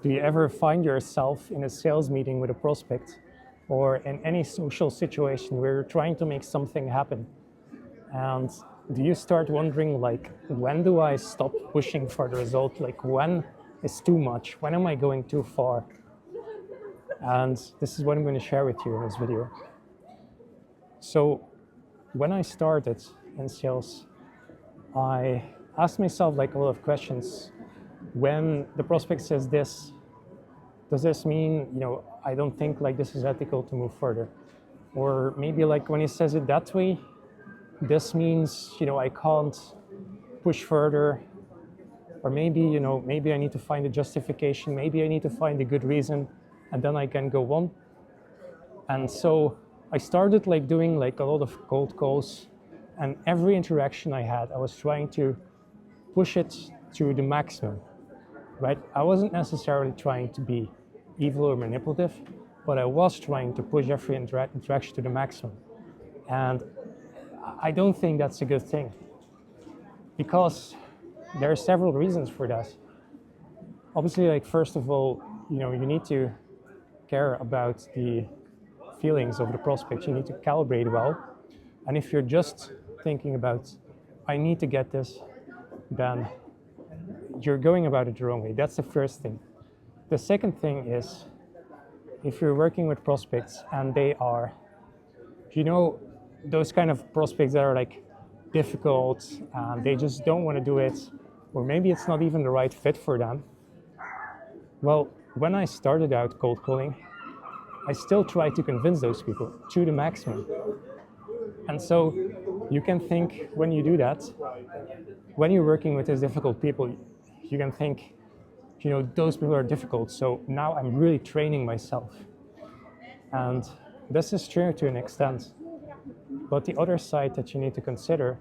Do you ever find yourself in a sales meeting with a prospect or in any social situation where you're trying to make something happen? And do you start wondering, like, when do I stop pushing for the result? Like, when is too much? When am I going too far? And this is what I'm going to share with you in this video. So when I started in sales, I asked myself like a lot of questions. When the prospect says this, does this mean, I don't think like this is ethical to move further? Or maybe like when he says it that way, this means, I can't push further. Or maybe, maybe I need to find a justification. Maybe I need to find a good reason, and then I can go on. And so I started like doing like a lot of cold calls, and every interaction I had, I was trying to push it to the maximum, right? I wasn't necessarily trying to be evil or manipulative, but I was trying to push every interaction to the maximum. And I don't think that's a good thing, because there are several reasons for that. Obviously, like first of all, you need to care about the feelings of the prospect. You need to calibrate well. And if you're just thinking about, I need to get this, then you're going about it the wrong way. That's the first thing. The second thing is, if you're working with prospects and they are, those kind of prospects that are like difficult and they just don't want to do it, or maybe it's not even the right fit for them. Well, when I started out cold calling, I still tried to convince those people to the maximum. And so you can think, when you do that, when you're working with these difficult people, you can think, those people are difficult, so now I'm really training myself. And this is true to an extent. But the other side that you need to consider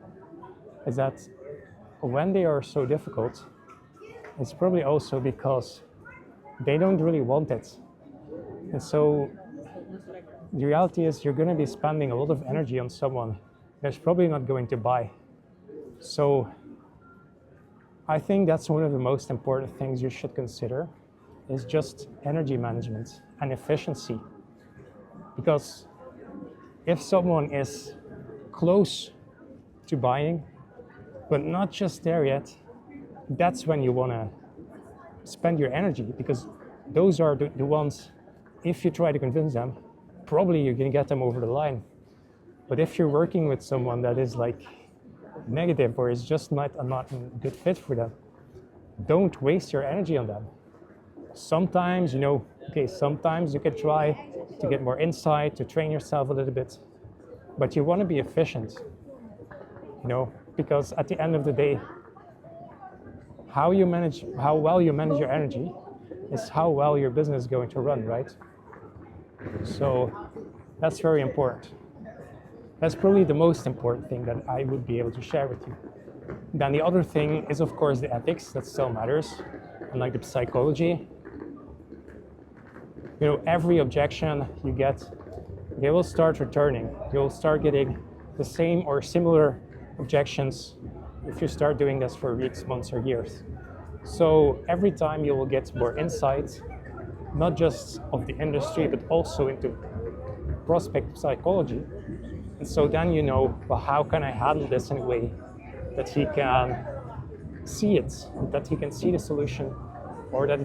is that when they are so difficult, it's probably also because they don't really want it. And so the reality is you're going to be spending a lot of energy on someone that's probably not going to buy. So I think that's one of the most important things you should consider, is just energy management and efficiency. Because if someone is close to buying, but not just there yet, that's when you want to spend your energy, because those are the ones, if you try to convince them, probably you're going to get them over the line. But if you're working with someone that is like negative or is just not a good fit for them, don't waste your energy on them. Sometimes, sometimes you can try to get more insight, to train yourself a little bit, but you want to be efficient, because at the end of the day, how well you manage your energy is how well your business is going to run, right? So that's very important. That's probably the most important thing that I would be able to share with you. Then the other thing is, of course, the ethics. That still matters, and like the psychology. Every objection you get, they will start returning. You'll start getting the same or similar objections if you start doing this for weeks, months, or years. So every time you will get more insight, not just of the industry, but also into prospect psychology. And so then well, how can I handle this in a way that he can see it, that he can see the solution, or that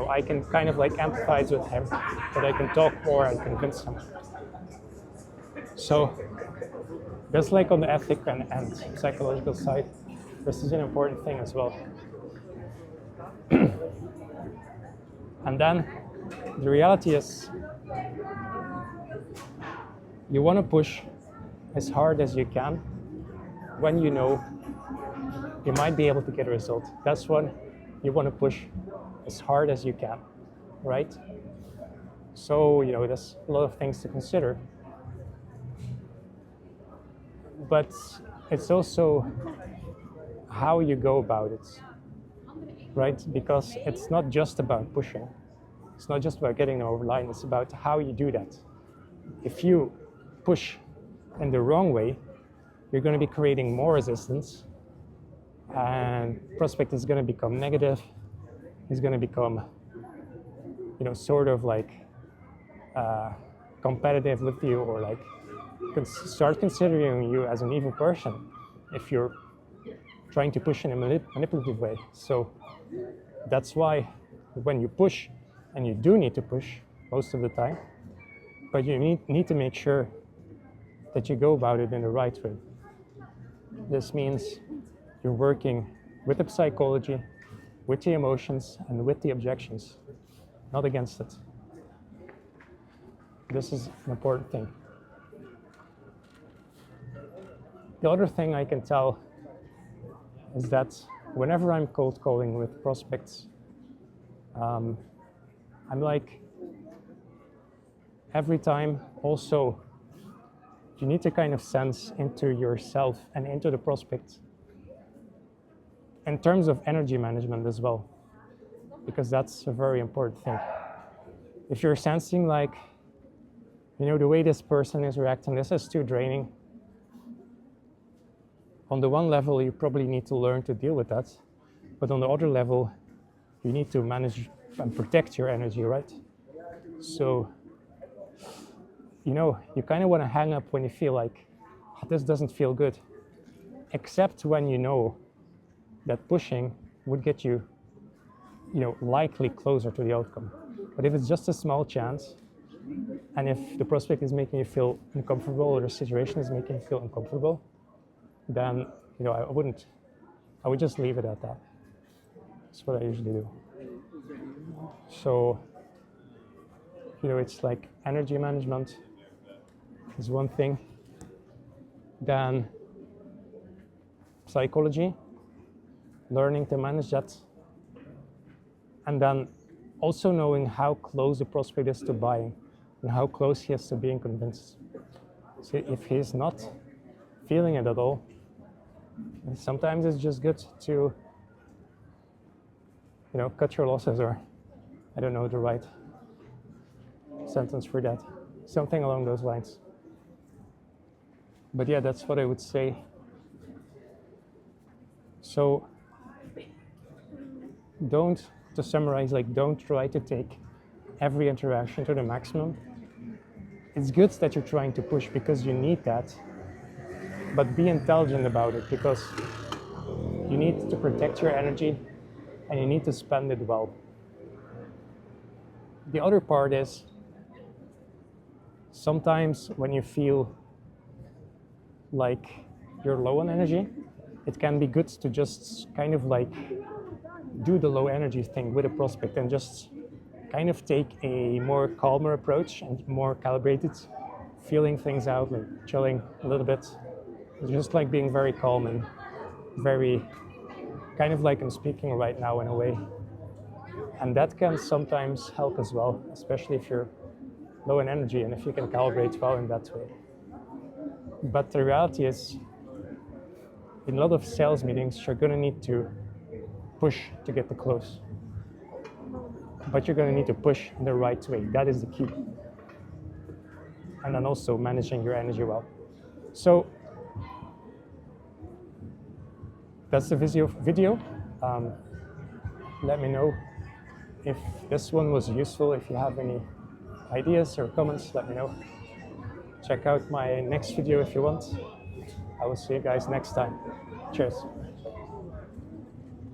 I can kind of like empathize with him, that I can talk more and convince him. So just like on the ethic and psychological side, this is an important thing as well. And then the reality is, you want to push as hard as you can when you might be able to get a result. That's when you want to push as hard as you can, right? So, there's a lot of things to consider. But it's also how you go about it, right? Because it's not just about pushing. It's not just about getting them over the line. It's about how you do that. If you push in the wrong way, you're going to be creating more resistance, and prospect is going to become negative. He's going to become sort of like competitive with you, or like start considering you as an evil person if you're trying to push in a manipulative way. So that's why when you push, and you do need to push most of the time, but you need to make sure that you go about it in the right way. This means you're working with the psychology, with the emotions, and with the objections, not against it. This is an important thing. The other thing I can tell is that whenever I'm cold calling with prospects, I'm like, every time also, you need to kind of sense into yourself and into the prospect in terms of energy management as well, because that's a very important thing. If you're sensing like, the way this person is reacting, this is too draining. On the one level, you probably need to learn to deal with that. But on the other level, you need to manage and protect your energy, right? So, you kind of want to hang up when you feel like, this doesn't feel good. Except when you know that pushing would get you, likely closer to the outcome. But if it's just a small chance, and if the prospect is making you feel uncomfortable, or the situation is making you feel uncomfortable, then I would just leave it at that. That's what I usually do. So it's like energy management is one thing, then psychology, learning to manage that, and then also knowing how close the prospect is to buying and how close he is to being convinced. So if he's not feeling it at all, sometimes it's just good to cut your losses, or I don't know the right sentence for that, something along those lines. But yeah, that's what I would say. So to summarize, don't try to take every interaction to the maximum. It's good that you're trying to push because you need that, but be intelligent about it, because you need to protect your energy and you need to spend it well. The other part is, sometimes when you feel like you're low on energy, it can be good to just kind of like do the low energy thing with a prospect and just kind of take a more calmer approach and more calibrated, feeling things out, like chilling a little bit, just like being very calm and very kind of like I'm speaking right now in a way. And that can sometimes help as well, especially if you're low in energy and if you can calibrate well in that way. But the reality is, in a lot of sales meetings, you're going to need to push to get the close. But you're going to need to push in the right way. That is the key. And then also managing your energy well. So that's the video. Let me know if this one was useful. If you have any ideas or comments, let me know. Check out my next video if you want. I will see you guys next time. Cheers.